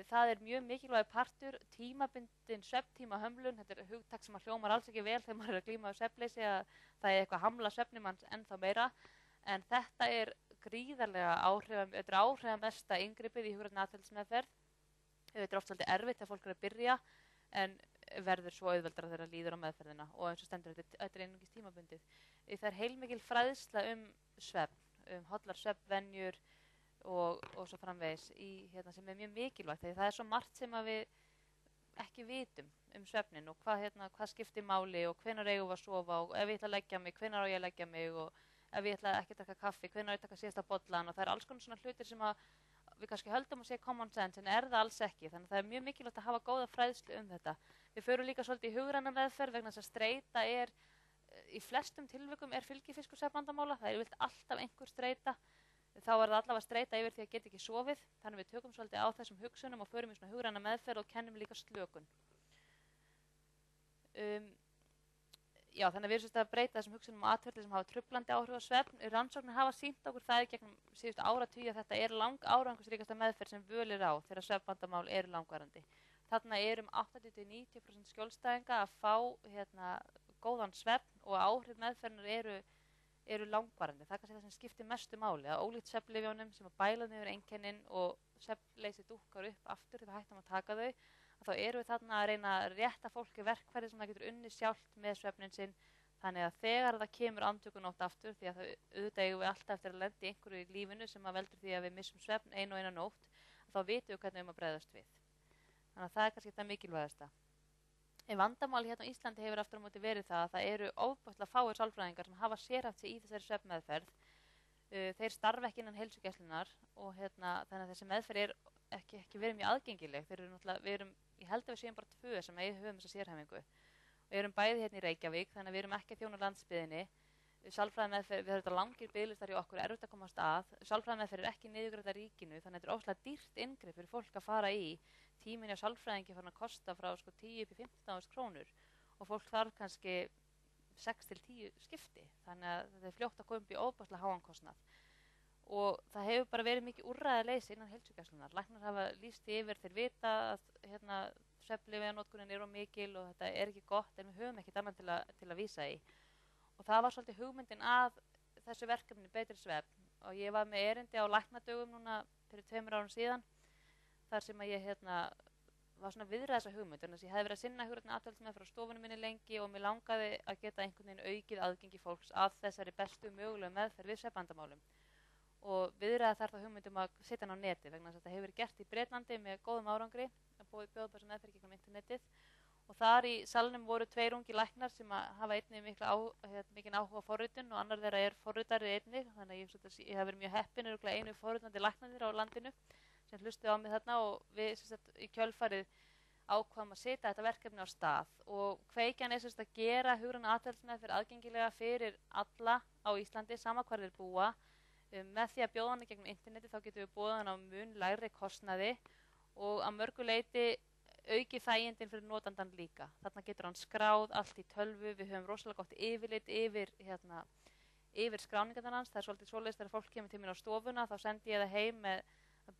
Það er mjög mikilvægur partur, tímabundin svefntímahömlun. Þetta er hugtak sem hljómar alls ekki vel þegar maður er að glíma við svefnleysi, að það er eitthvað að hamla svefnum hans ennþá meira. En þetta er gríðarlega þetta er áhrifamesta inngripið í hugrænni atferlismeðferð. Þetta er oft svolítið erfitt þegar fólk er að byrja en verður svo auðveldara þegar það líður á meðferðina og eins og stendur þetta er einungis tímabundið. Það er heilmikil fræðsla svefn, hollar svefnvenjur og svo framvegis sem er mjög mikilvægt þegar það er svo margt sem að við ekki vitum svefnin og hvað skiptir máli og hvenær eigum við að sofa og ef ég ætla að leggja mig, hvenær á ég að leggja mig og ef ég ætla ekki að taka kaffi, hvenær á ég að taka síðasta bollan og það er alls konar svona hlutir sem að við kannski höldum að segja common sense en það alls ekki, þannig að það er mjög mikilvægt að hafa góða fræðslu þetta. Við förum líka svolítið í hugræna meðferð vegna þess að streita í flestum tilvikum fylgifiskur svefnvandamála, það yfirleitt alltaf einhver streita, þá það allavega streita yfir því að geta ekki sofið, þannig við tökum svolítið á þessum hugsunum og förum í svona hugræna meðferð og kennum líka slökun. Já, þannig að við erum að breyta þessum hugsunum og atferli sem hafa truflandi áhrif á svefn. Rannsóknir hafa sýnt okkur það gegnum síðustu áratugi að þetta lang árangursríkasta meðferð sem völ á þegar svefnvandamál langvarandi. Þarna 80–90% skjólstæðinga að fá góðan svefn og áhrif meðferðinar eru langvarandi. Það er kannski það sem skiptir mestu máli að ólíkt svefnlyfjunum sem að bæla niður einkennin og svefnleysi dúkkar upp aftur þegar við hættum að taka þau. Þá erum við þarna að reyna að rétta fólki verkfæri sem það getur unnið sjálft með svefnin sinn. Þannig að þegar það kemur andvökunótt aftur, því að auðvitað eigum við alltaf eftir að lenda í einhverju í lífinu sem að veldur því að við missum svefn einu og eina nótt, þá vitum við hvernig að bregðast við. Þannig að það er kannski það mikilvægasta. Vandamáli hérna á Íslandi hefur aftur á móti verið það að það eru ofboðslega fáir sálfræðingar sem hafa sérhæft sig í þessari svefnmeðferð. Þeir starfa ekki innan heilsugæslunnar og þannig að þessi meðferð ekki verið mjög aðgengileg. Ég held að við séum bara 2 sem höfum þessa sérhæfingu. Við erum bæði hérna í Reykjavík, þannig að við erum ekki að þjóna landsbyggðinni. Sálfræðimeðferð, við höfum þetta langir biðlistar í okkur, erfitt að komast að. Sálfræðimeðferð ekki niðurgreidd af ríkinu, þannig að þetta er óslega dýrt inngrip fyrir fólk að fara í. Tíminn hjá sálfræðingi farin að kosta frá 10–15.000 krónur og fólk þarf kannski 6–10 skipti, þannig að þetta er fljótt að koma upp í ofboðslega háan kostnað. Og það hefur bara verið mikið úrræðaleysi innan heilsugæslunnar. Læknar hafa lýst yfir, þeir vita að svefnlyfjanotkunin of mikil og þetta er ekki gott en við höfum ekkert annað til að vísa í. Og það var svolítið hugmyndin að þessu verkefni Betri svefn og ég var með erindi á læknadögum núna fyrir 2 árum síðan þar sem að ég var svona viðræða þessa hugmynd en þess að ég hefði verið að sinna hugrænni atferlismeðferð frá stofunum minni lengi og mér langaði að geta einhvern veginn aukið aðgengi fólks að þessari bestu mögulegu meðferð við svefnvandamálum. Og viðræða þar þá hugmyndum að setja hann á neti vegna þess að þetta hefur verið gert í Bretlandi með góðum árangri að bjóða þessu meðferð gegnum internetið og þar í salnum voru 2 ungir læknar sem hafa einnig mikinn áhuga á forritun og annar þeirra forritari einnig þannig að ég hef verið mjög heppin einu forritandi læknarnir á landinu sem hlustuðu á mig þarna og við í kjölfarið ákváðum að setja þetta verkefni á stað og kveikjan að gera hugræna atferlismeðferð aðgengilega fyrir alla á Íslandi sama hvar þeir búa. Með því að bjóða hana gegnum interneti þá getum við bóðað hana á mun lægri kostnaði og að mörgu leyti auki þægindin fyrir notandan líka. Þarna getur hann skráð allt í tölvu, við höfum rosalega gott yfirlit yfir skráningarnar hans. Það er svolítið svoleiðis þegar fólk kemur til mín á stofuna þá sendi ég það heim með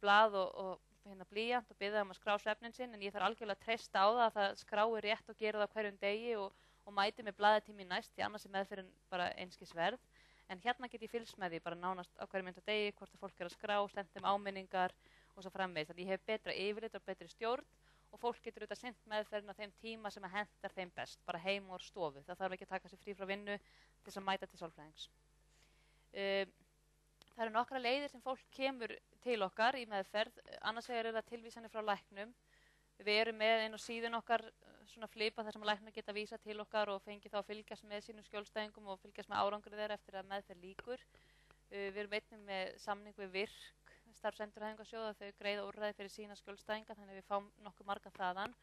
blað og blýant og biðja um að skrá svefnin sinn en ég þarf algjörlega að treysta á það að það skrái rétt og gera það hverjum degi og mæti með blaðið til mín næst því annars er meðferðin bara einskis verð. En hérna get ég fylgst með því bara nánast á hverju mynd á degi, hvort að fólk er að skrá, sendum áminningar og svo framvegis. Þannig ég hef betra yfirlit og betri stjórn og fólk getur auðvitað sinnt meðferðin á þeim tíma sem að hentar þeim best, bara heim og stofu. Það þarf ekki að taka sig frí frá vinnu til þess að mæta til sálfræðings. Það eru nokkra leiðir sem fólk kemur til okkar í meðferð, annars vegar það tilvísanir frá læknum. Við erum með inn á síðun okkar svona flipa þar sem að læknar geta vísa til okkar og fengi þá að fylgjast með sínum skjólstæðingum og fylgjast með árangri þeirra eftir að meðferð lýkur. Við erum einnig með samning við VIRK, starfsendurhæfingarsjóð, að þau greiða úrræði fyrir sína skjólstæðinga þannig að við fáum nokkuð marga þaðan.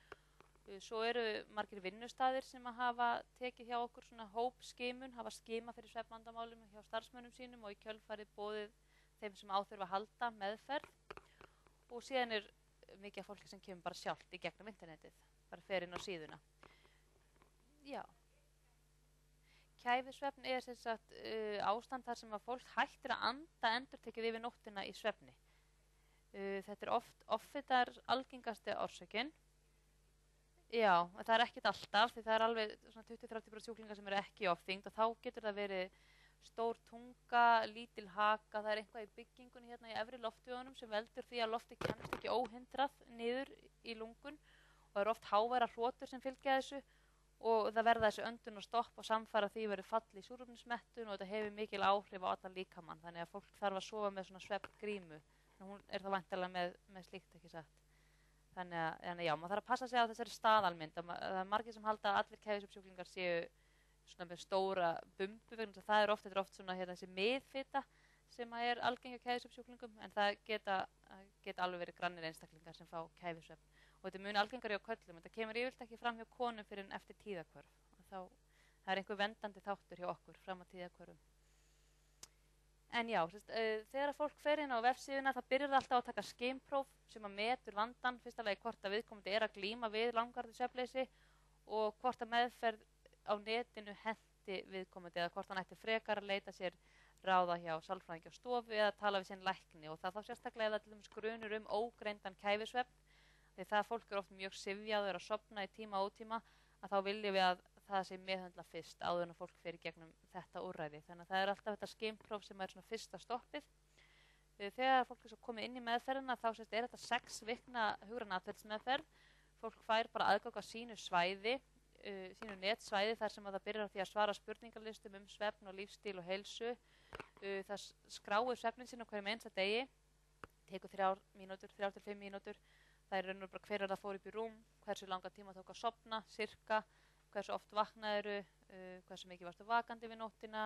Svo eru margir vinnustaðir sem að hafa tekið hjá okkur svona hópskimun, hafa skima fyrir svefnvandamálum hjá starfsmönnum sínum og í kjölfarið boðið þeim sem áþurfa að halda meðferð. Og síðan er mikið af fólki sem kemur bara sjálft í gegnum internetið, bara fer inn á síðuna. Já. Kæfisvefn er sem sagt ástand þar sem að fólk hættir að anda endurtekið yfir nóttina í svefni. Þetta er oft offitar algengasti orsökin. Já, það er ekkert alltaf, því það er alveg 20–30% sjúklingar sem eru ekki ofþyngd og þá getur það verið stór tunga, lítil haka, það er eitthvað í byggingunni hérna í efri loftvegunum sem veldur því að lofti kemst ekki óhindrað niður í lungun og það eru oft háværar hrotur sem fylgja þessu og það verða þessi öndun og stopp og samfara því verður fall í súrefnismettun og þetta hefur mikil áhrif á allan líkamann þannig að fólk þarf að sofa með svona svefngrímu en hún er þá væntanlega með slíkt ekki sagt. Þannig að já, maður þarf að passa sig á þessari staðalmynd. Það er margir sem halda að allir kæfisvefnsjúklingar séu svona með stóra bumbu vegna þess að það er oft svona þessi miðfita sem er algeng hjá kæfisvefnsjúklingum en það geta alveg verið grannir einstaklingar sem fá kæfisvefn. Og þetta er mjög algengari á körlum. Þetta kemur yfirleitt ekki fram hjá konum fyrir en eftir tíðahvörf. Það er einhver vendandi þáttur hjá okkur fram á tíðahvörfum. En já, þegar fólk fer inn á vefsíðuna það byrjar það alltaf að taka skimpróf sem að metur vandan, fyrsta lagi hvort að viðkomandi er að glíma við langvarandi svefnleysi og hvort að meðferð á netinu henti viðkomandi eða hvort hann ætti frekar að leita sér ráða hjá sálfræðingi á stofu eða tala við sinn lækni og það þá sérstaklega eða til dæmis grunur ógreindan kæfisvefn því það fólk er oft mjög syfjaður að sofna í tíma og ótíma að þá viljum við að það sé meðhöndla fyrst áður en að fólk fer í gegnum þetta úrræði. Þannig að það er alltaf þetta skimpróf sem er svona fyrsta stoppið. Þegar fólk er svo komið inn í meðferðina þá er þetta 6 vikna hugræn atferlismeðferð. Fólk fær bara aðgang að sínu svæði, sínu netsvæði þar sem að það byrjar á því að svara spurningalistum svefn og lífstíl og heilsu. Það skráir svefnin sín á hverjum einsta degi, tekur 3 til 5 mínútur. Það er raun og bara hver það fór upp í rúm, hversu langa tíma tók að sofna, sirka, hversu oft vaknaðiru, hversu mikið varstu vakandi við nóttina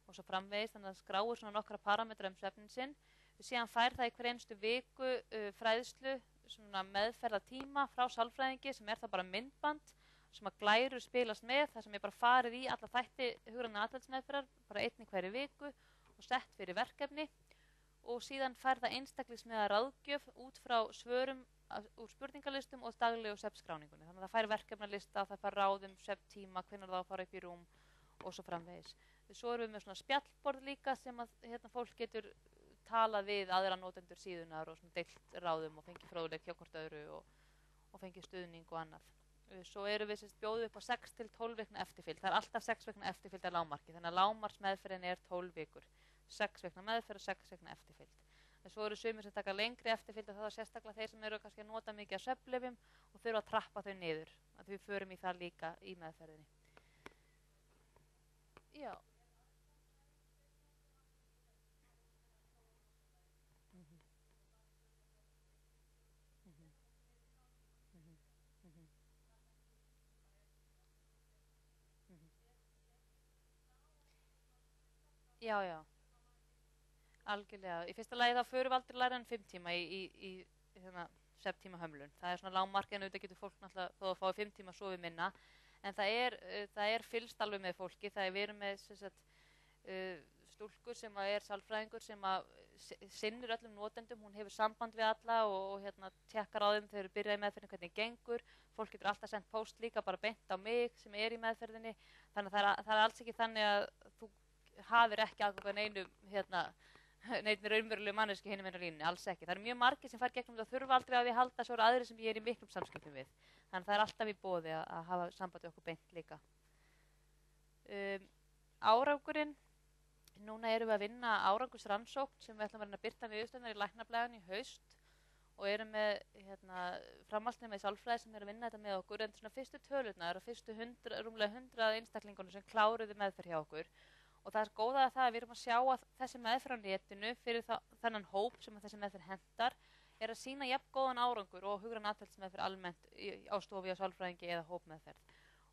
og svo framvegis, þannig að það skráir svona nokkra parametra svefnin sinn. Síðan fær það í hver einstu viku fræðslu, svona meðferðatíma frá sálfræðingi sem er það bara myndband sem að glærur spilast með, þar sem ég bara farið í alla þætti hugræna atferlismeðferðar, bara einn í hverju viku og sett fyrir verkefni og síðan fær það einstaklismiða ráðgjöf út frá svörum úr spurningalistum og daglegu svefnskráningunni. Þannig að það fær verkefnalista, það fær ráðum, svefntíma, hvenær það á að fara upp í rúm og svo framvegis. Svo erum við með svona spjallborð líka sem að fólk getur talað við aðra notendur síðunar og svona deilt ráðum og fengið fróðleik hjá hvort öðru og fengið stuðning og annað. Svo erum við bjóðum upp á 6 til 12 vikna eftirfylgd. Það er alltaf 6 vikna eftirfylgd að lágmarki, þannig að lágmarksmeðferðin er 12 vikur. 6 vikna meðferð og 6 vikna eftirfylgd. En svo eru sumir sem taka lengri eftirfylgd og það er sérstaklega þeir sem eru kannski að nota mikið af svefnlyfjum og þurfa að trappa þau niður. Að við förum í það líka í meðferðinni. Já. Já. Algjörlega. Í fyrsta lagi þá förum við aldrei læra en 5 tíma í svefntíma hömlun. Það er svona lágmark en auðvitað getur fólk náttúrulega þó að fá 5 tíma sofi minna. En það er fylgst alveg með fólki. Það er verið með stúlkur sem er sálfræðingur sem sinnir öllum notendum. Hún hefur samband við alla og tékkar á þeim þegar þeir byrja í meðferðinni hvernig gengur. Fólk getur alltaf sendt post líka bara beint á mig sem er í meðferðinni. Þannig að það er alls ekki þannig að þú hafir ekki aðgang að neinum raunverulegu manneski hinum inn á línunni, alls ekki. Það eru mjög margir sem fær gegnum þetta þurfa aldrei á því að halda, svo eru aðrir sem ég er í miklum samskiptum við. Þannig að það er alltaf í boði að hafa samband við okkur beint líka. Árangurinn, núna erum við að vinna árangursrannsókn sem við ætlum að birta niðurstöðurnar í læknablaðinu í haust og erum með framhaldsnema með sálfræði sem er að vinna þetta með okkur en svona fyrstu tölurnar og fyrstu rúmlega 100 einstaklingunum sem kláruðu meðferð hjá okkur. Og það er góða að við erum að sjá að þessi meðferð á netinu fyrir þennan hóp sem þessi meðferð hentar er að sýna jafn góðan árangur og hugræn atferlismeðferð almennt á stofu á sálfræðingi eða hópmeðferð.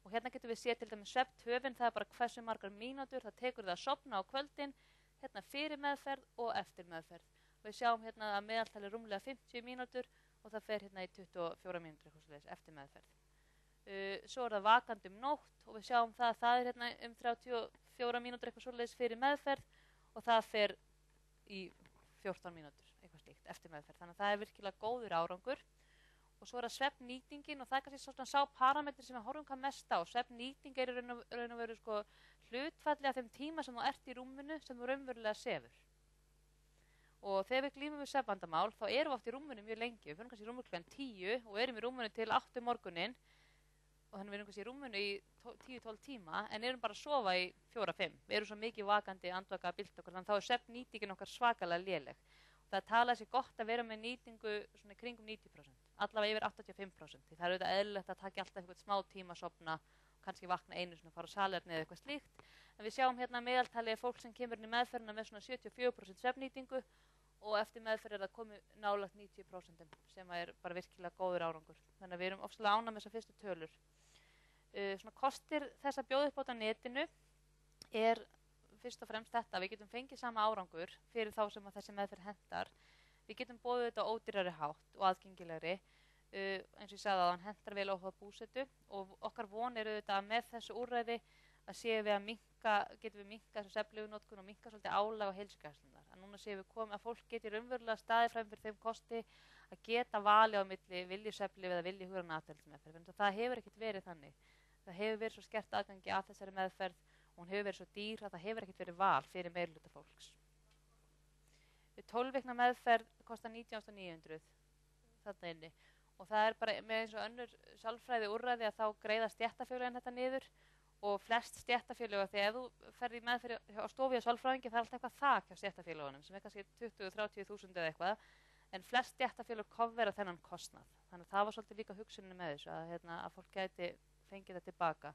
Og hérna getum við séð til dæmis svefntöfin, það er bara hversu margar mínútur, það tekur það að sofna á kvöldin, hérna fyrir meðferð og eftir meðferð. Við sjáum hérna að meðaltali rúmlega 50 mínútur og það fer hérna í 24 mínútur eftir meðferð. Svo er það vakandi nótt og við sjáum það að það er hérna 34 mínútur eitthvað svoleiðis fyrir meðferð og það fer í 14 mínútur eitthvað slíkt eftir meðferð. Þannig að það er virkilega góður árangur. Og svo er það svefnnýtingin og það er kannski svona sá parametri sem við horfum hvað mest á. Svefnnýting er í raun og veru hlutfalli af þeim tíma sem þú ert í rúminu sem þú raunverulega sefur. Og þegar við glímum við svefnvandamál þá erum við oft í rúminu mjög lengi. Við fyrir kannski í rúminu klukkan 10 og erum í rúminu til 8 morguninn og þannig við erum kannski í rúmunu í 10-12 tíma en erum bara að sofa í 4-5. Við erum svo mikið vakandi, andvaka, bylta okkur, þannig að þá er svefnnýtingin okkar svakalega léleg. Og það talaði sér gott að vera með nýtingu svona í kringum 90%, allavega yfir 85%. Því það er auðvitað eðlilegt að taka alltaf eitthvað smá tíma að sofna, kannski vakna einu svona, fara á salerni eða eitthvað slíkt. En við sjáum hérna meðaltalið fólk sem kemur inn í meðferðina með svona 74% svefnnýtingu og eftir meðferð er það komið nálægt 90% sem er bara virkilega góður árangur. Þannig að við erum ofsalega ánægð með þessar fyrstu tölur. Svona kostir þess að bjóða upp á netinu er fyrst og fremst þetta, við getum fengið sama árangur fyrir þá sem að þessi meðferð hentar. Við getum boðið þetta á ódýrari hátt og aðgengilegri, eins og ég sagði að hann hentar vel óháð búsetu og okkar von er auðvitað að með þessu úrræði að séum við að getum við minnka þessu svefnlyfjanotkun og minnka svolítið álag á heilsugæslurnar. Að núna séum við komið að fólk geti raunverulega staðið fram fyrir þeim kosti að geta valið á milli vilji svefnlyfja eða vilji hugrana atferlismeðferð. Það hefur ekkert verið þannig. Það hefur verið svo skert aðgangi að þessari meðferð og hún hefur verið svo dýr að það hefur ekkert verið val fyrir meirihluta fólks. 12 vikna meðferð kostar 19.900 þarna inni og það er bara með eins og önnur sálfræði úrræði að þá greiða stéttarfélögin þetta niður og flest stéttarfélög, því ef þú ferð í meðferð á stofu hjá sálfræðingi það er alltaf eitthvað þak hjá stéttarfélögunum sem er kannski 20-30.000 eða eitthvað en flest stéttarfélög kofvera þennan kostnað. Þannig að það var svolítið líka hugsunin með þessu að fólk gæti fengið þetta tilbaka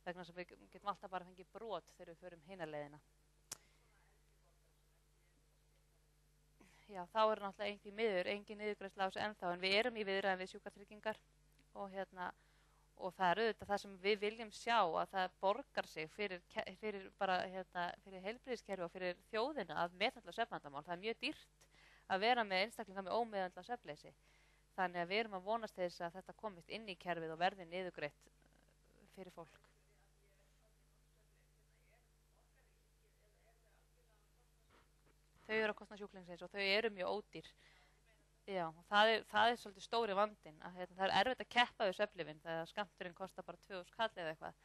vegna þess að við getum alltaf bara fengið brot þegar við förum hina leiðina. Já, þá er náttúrulega engin niðurgreiðsla á þessu ennþá en við erum í viðræðum við sjúkratryggingar og það er auðvitað það sem við viljum sjá að það borgar sig fyrir heilbrigðiskerfi og fyrir þjóðina að meðhöndla svefnvandamál. Það er mjög dýrt að vera með einstaklinga með ómeðhöndlað svefnleysi. Þannig að við erum að vonast þess að þetta komist inn í kerfið og verði niðurgreitt fyrir fólk. Þau eru að kostna sjúklingsins og þau eru mjög ódýr. Já, og það er svolítið stóri vandinn. Það er erfitt að keppa við svefnlyfin þegar skammturinn kostar bara 2.000 kall eða eitthvað.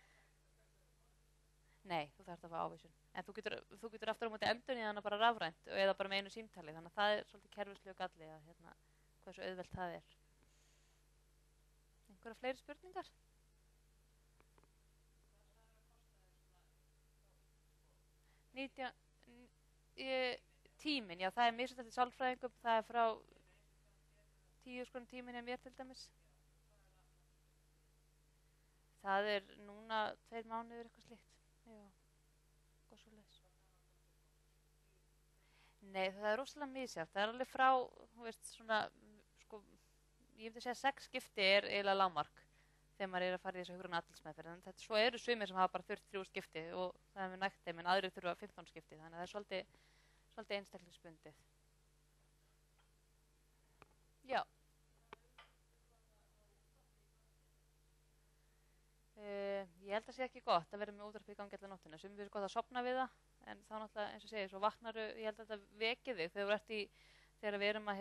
Nei, þú þarft að fá ávísun. En þú getur aftur á móti endurnýja hana bara rafrænt eða bara með einu símtali. Þannig að það er svolítið kerfislegu galli að hversu auðvelt það er. Einhverja fleiri spurningar? Tíminn, já, það er misjafnt eftir sálfræðingum, það er frá 10.000 tíminn hjá mér til dæmis. Það er núna 2 mánuðir eitthvað slíkt. Já, eitthvað svoleiðis. Nei, það er rosalega misjafnt. Það er alveg frá, þú veist, svona, sko, ég myndi segja 6 skipti er eiginlega lágmark þegar maður er að fara í þessu hugrana atferlismeðferð. En þetta svo eru sumir sem hafa bara 43 skipti og það er með nægt þeim en aðrir þurfa 15 skipti. Þannig að það er svolítið einstaklingsbundið. Já. Ég held að sé ekki gott að vera með útvarp í gangi allar nóttina. Sumir finnst gott að sofna við það, en þá náttúrulega eins og segir, svo vaknaru, ég held að þetta veki þig þegar við erum að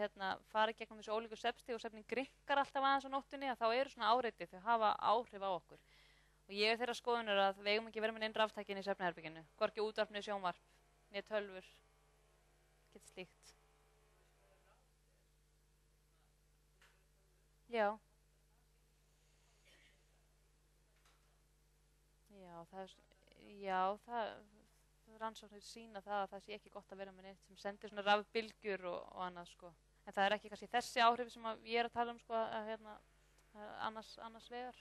fara gegnum þessu ólíku svefnstig og svefnin grinkar alltaf aðeins á nóttunni, að þá eru svona áreiti þau hafa áhrif á okkur. Og ég er þeirra skoðunar að við eigum ekki verið með neinn raftækin í svefnherberginu, hvorki útvarp né sjónvarp, né tölvur. Get slíkt. Já. Það rannsóknir sýna það að það sé ekki gott að vera með neitt sem sendir svona rafbylgjur og annað sko. En það er ekki kannski þessi áhrif sem ég er að tala um sko að annars vegar.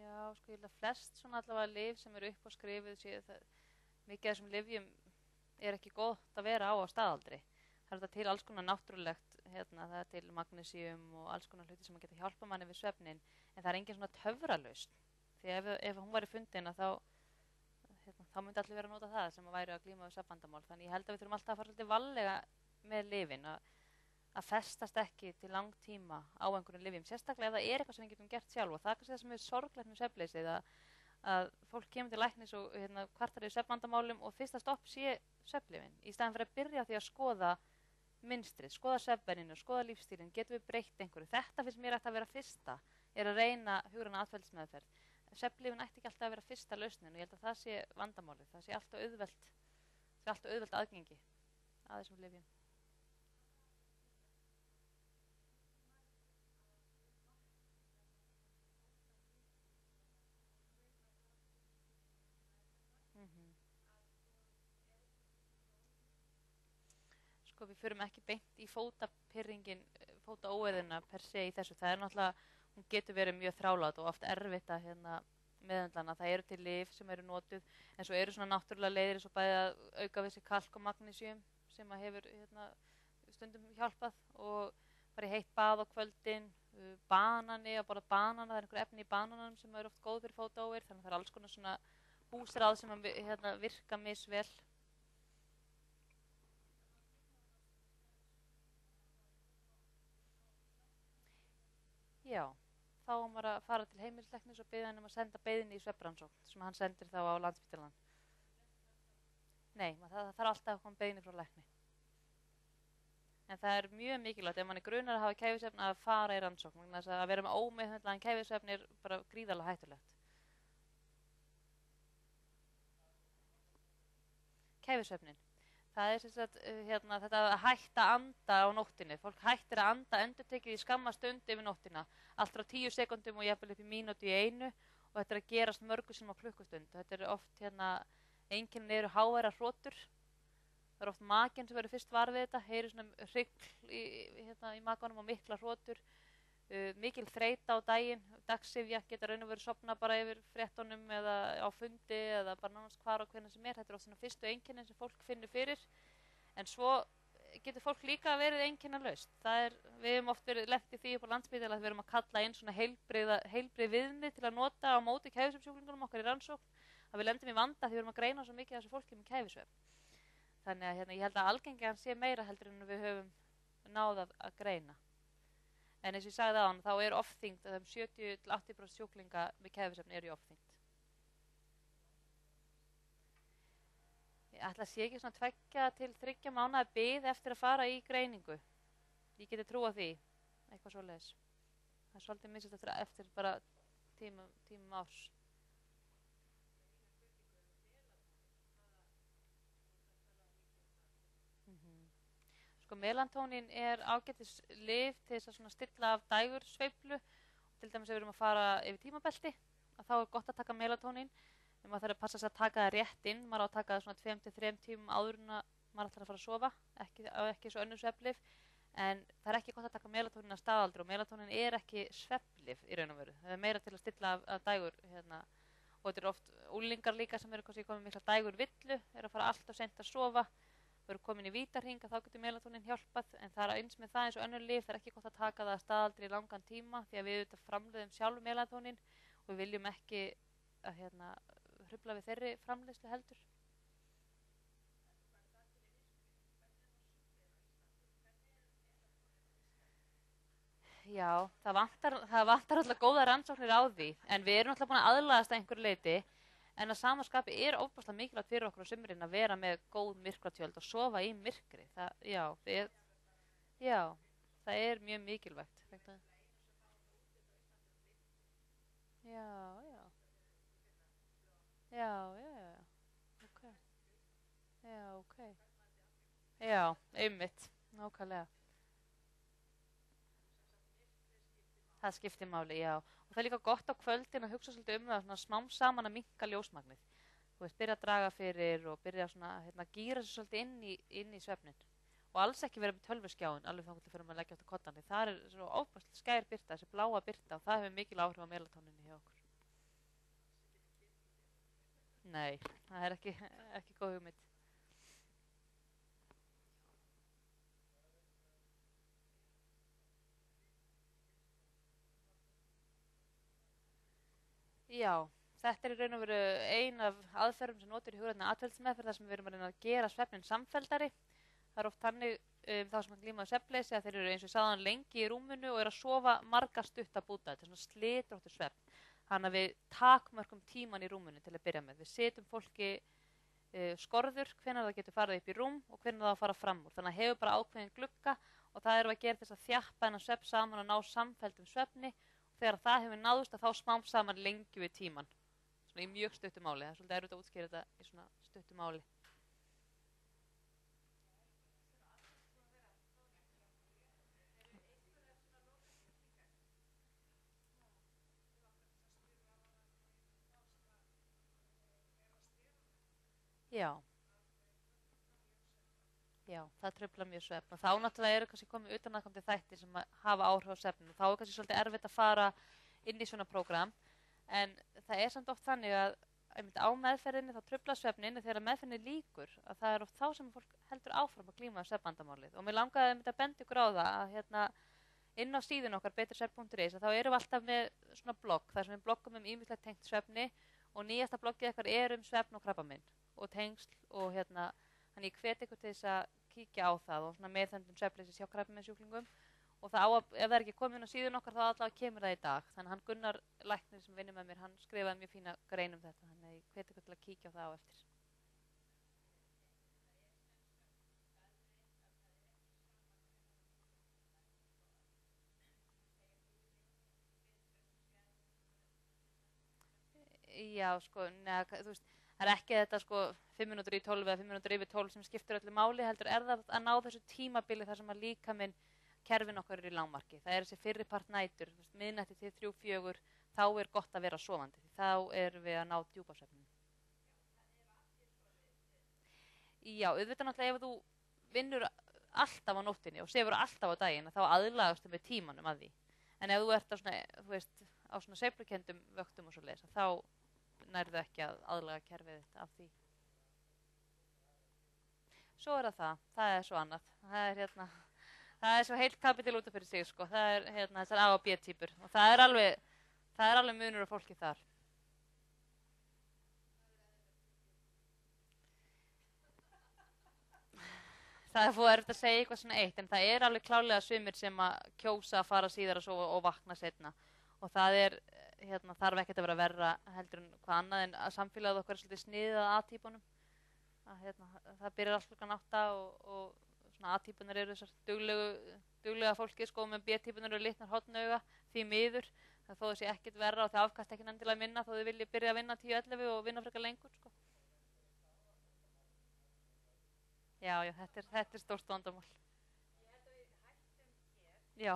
Já, sko ég held að flest svona allavega lyf sem eru upp á skrifið séu það mikið af þessum lyfjum er ekki gott að vera á staðaldri. Það er þetta til alls konar náttúrulegt, það er til magnesium og alls konar hluti sem geta hjálpa manni við svefnin, en það er engin svona töfralausn. Því ef hún væri fundin að þá myndi allir vera að nota það sem að væri að glíma við svefnvandamál. Þannig ég held að við þurfum alltaf að fara svolítið varlega með lyfin, að festast ekki til langtíma á einhverjum lyfjum, sérstaklega ef það er eitthvað sem við getum gert sjálf og það er kannski það sem er sorglegt með svefnleysið að fólk kemur til læknis og kvartar yfir svefnvandamálum og fyrsta stopp sé svefnlyfin í staðan fyrir að byrja á því að skoða mynstrið, skoða svefnvenjuna, skoða lífstílinn, getum við breytt einhverju. Þetta finnst mér að vera fyrsta, er að reyna hugrana atferlismeðferð. svefnlyfin ætti ekki alltaf að vera fyrsta lausnin og ég held að það sé vandamálið. Það sé alltaf auðvelt aðgengi að þessum lyfjum. Sko við förum ekki beint í fótaóeðina per se í þessu. Það náttúrulega, hún getur verið mjög þrálát og oft erfitt að meðhöndlana. Það eru til lyf sem eru notuð en svo eru svona náttúrulega leiðir eins og bæði að auka við sig kalk og magnesíum sem að hefur stundum hjálpað og bara í heitt bað á kvöldin, banani, að borða banana, það er einhver efni í bananum sem eru oft góð fyrir fótaóer, þannig að það er alls konar svona húsráð sem virka misvel. Já, þá maður að fara til heimilislæknis og biðja hann að senda beiðni í svefnrannsókn sem hann sendir þá á Landspítalann. Nei, það þarf alltaf að koma beiðni frá lækni. En það er mjög mikilvægt ef mann er grunar að hafa kæfisvefn að fara í rannsókn. Þess að vera með ómeðhöndlaðan kæfisvefn er bara gríðarlega hættulegt. Kæfisvefnin. Það er sem sagt þetta að hætta að anda á nóttinni. Fólk hættir að anda endurtekið í skamma stund yfir nóttina. Allt frá 10 sekúndum og jafnvel upp í mínútu í einu og þetta er að gerast mörgu sinnum á klukkustund. Þetta er oft einkennin eru háværar hrotur. Það er oft maginn sem verður fyrst var við þetta, heyrir svona hrygl í maganum og mikla hrotur. Mikil þreyta á daginn, dagsifja, geta raun og verið sofna bara yfir fréttunum eða á fundi eða bara nánast hvar og hvernig sem er. Þetta er oft svona fyrstu einkennin sem fólk finnur fyrir. En svo getur fólk líka verið einkennalaust. Við hefum oft verið lent í því upp á Landspítala að við erum að kalla inn svona heilbrigð viðmið til að nota á móti kæfisvefnsjúklingunum okkar í rannsókn. Að við lendum í vanda því við erum að greina svo mikið af þessu fólki með kæfisvefn. Þannig að ég held að algengilegan sé meira heldur en við höfum náð að greina. En eins og ég sagði á hann, þá er ofþyngd að 70–80% sjúklinga með kæfisvefn eru í ofþyngd. Ég ætla að sé ekki svona 2 til 3 mánaða bið eftir að fara í greiningu. Ég geti trúað því, eitthvað svoleiðis. Það er svolítið misjafnt eftir bara tímum árs. Sko melantónín er ágætis lyf til þess að stilla af dægursveiflu. Til dæmis ef við erum að fara yfir tímabelti, að þá er gott að taka melantónín. En maður þarf að passa sig að taka það rétt inn. Maður á að taka það svona 2–3 tímum áður en maður ætlar að fara að sofa, ekki svo önnur svefnlyf. En það er ekki gott að taka melantónín að staðaldri og melantónín er ekki svefnlyf í raun og veru. Það er meira til að stilla af dægur. Og þetta er oft úlingar líka sem eru kannski komið mikla dægurvillu, eru að fara alltaf seint að sofa. Við erum komin í vítarhring að þá getur melantónín hjálpað en það er eins með það eins og önnur lyf, það er ekki gott að taka það að staðaldri í langan tíma því að við framleiðum sjálf melantónín og við viljum ekki að hrufla við þeirri framleiðslu heldur. Já, það vantar alltaf góða rannsóknir á því en við erum alltaf búin að aðlagast að einhverju leyti. En að sama skapi er ofboðslega mikilvægt fyrir okkur á sumrin að vera með góð myrkratjöld og sofa í myrkri. Það er mjög mikilvægt. Ok. Já, einmitt, nákvæmlega. Það skiptir máli, já. Og það er líka gott á kvöldin að hugsa svolítið það svona smám saman að minnka ljósmagnið. Þú veist, byrja að draga fyrir og byrja að gíra sig svolítið inn í svefnin. Og alls ekki vera með tölvuskjáin alveg þá fyrir að leggja út á koddan. Það er svo óbærslega skær birta, þessi bláa birta og það hefur mikil áhrif á melatóninni hjá okkur. Nei, það er ekki góð hugmynd. Já, þetta er í raun og veru ein af aðferðum sem notur í hugrænni atferlismeðferð þar sem við erum að reyna að gera svefnin samfelldari. Það er oft þannig þá sem að glíma á svefnleysi að þeir eru eins og sagðan lengi í rúminu og eru að sofa marga stutta búta. Þetta er svona slitróttur svefn. Þannig að við takmörkum tíman í rúminu til að byrja með. Við setjum fólki skorður hvenær það getur farið upp í rúm og hvenær það að fara fram úr. Þannig að hefur bara ákveðin glugga og það erum að gera þess að þjappa þennan svefn saman og ná samfelldum svefni þegar það hefur náðust að þá smám saman lengjum við tíman. Svona í mjög stuttu máli. Það er svolítið erfitt að útskýra þetta í svona stuttu máli. Já. Já, það truflar mjög svefn og þá náttúrulega eru kannski komið utanaðkomandi þættir sem hafa áhrif á svefnin og þá er kannski svolítið erfitt að fara inn í svona prógram en það er samt oft þannig að einmitt á meðferðinni þá truflar svefnin en þegar meðferðinni lýkur að það er oft þá sem fólk heldur áfram að glíma svefnvandamálið og mér langaði einmitt að benda ykkur á það að inn á síðun okkar betursvefn.is að þá erum við alltaf með svona blogg þar sem við bloggum ýmislegt tengt svefni og nýjasta bloggið okkar er svefn og krabbamein og tengsl og þannig ég hvet ykkur til þess að kíkja á það og svona meðhöndlun svefnleysis hjá krabbameinssjúklingum og það á að, ef það er ekki komið inn á síðun okkar þá allavega kemur það í dag. Þannig hann Gunnar læknir sem vinnur með mér, hann skrifaði mjög fína grein þetta, þannig ég hvet ykkur til að kíkja á það á eftir. Já, sko, neða, þú veist, það er ekki þetta sko 5 mínútur í 12 eða 5 mínútur yfir 12 sem skiptir öllu máli, heldur er það að ná þessu tímabili þar sem að líkaminn kerfin okkar eru í lágmarki. Það er þessi fyrripart nætur, miðnætti til 3-4, þá er gott að vera sofandi. Þá erum við að ná djúpasvefnum. Já, auðvitað náttúrulega ef þú vinnur alltaf á nóttinni og sefur alltaf á daginn, þá aðlagastu með tímanum að því. En ef þú ert á svona, þú veist, á svona sveiflukendum vöktum og svo leiðis, þá nærðu ekki að aðlaga kerfið þetta af því. Svo er það er svo annað. Það er svo heilt kapitel út af fyrir sig, sko. Það er þessar A og B týpur og það er alveg munur á fólki þar. Það er fóð erfitt að segja eitthvað svona eitt, en það er alveg klárlega sumir sem að kjósa að fara síðar að sofa og vakna seinna. Og það er, þarf ekkert að vera verra heldur en hvað annað en að samfélagið okkar er svolítið sniðið að A-típunum. Það byrjar allt klukkan 8 og svona A-típunar eru þessar duglega fólki, sko, með B-típunar eru litnar hornauga því miður. Það þó þessi ekkert verra og það afkast ekki endilega minna þó þau vilji byrja að vinna 10-11 og vinna frekar lengur, sko. Já, þetta er stórt vandamál. Já.